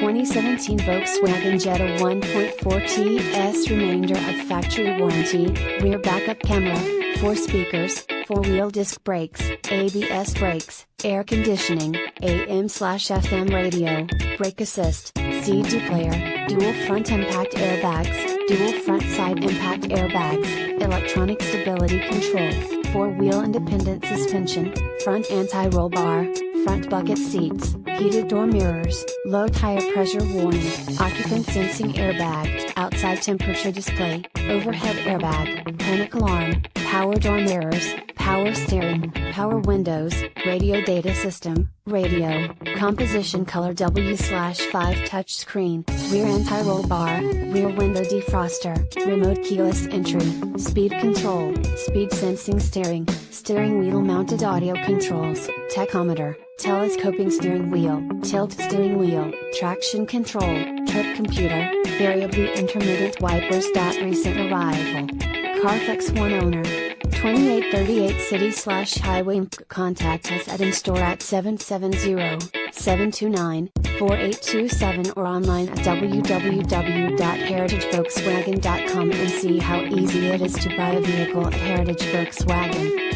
2017 Volkswagen Jetta 1.4 TS remainder of factory warranty, rear backup camera, 4 speakers, 4-wheel disc brakes, ABS brakes, air conditioning, AM/FM radio, brake assist, CD player, dual front impact airbags, dual front side impact airbags, electronic stability control, 4-wheel independent suspension, front anti-roll bar, front bucket seats, heated door mirrors, low tire pressure warning, occupant sensing airbag, outside temperature display, overhead airbag, panic alarm, power door mirrors, power steering, power windows, radio data system, radio, composition color W/5 touchscreen, rear anti-roll bar, rear window defroster, remote keyless entry, speed control, speed sensing steering wheel mounted audio controls, tachometer, telescoping steering wheel, tilt steering wheel, traction control, trip computer, variably intermittent wipers. Recent arrival. Carfax One owner. 2838 City/Highway. Contact us at in-store at 770-729-4827 or online at www.heritagevolkswagen.com and see how easy it is to buy a vehicle at Heritage Volkswagen.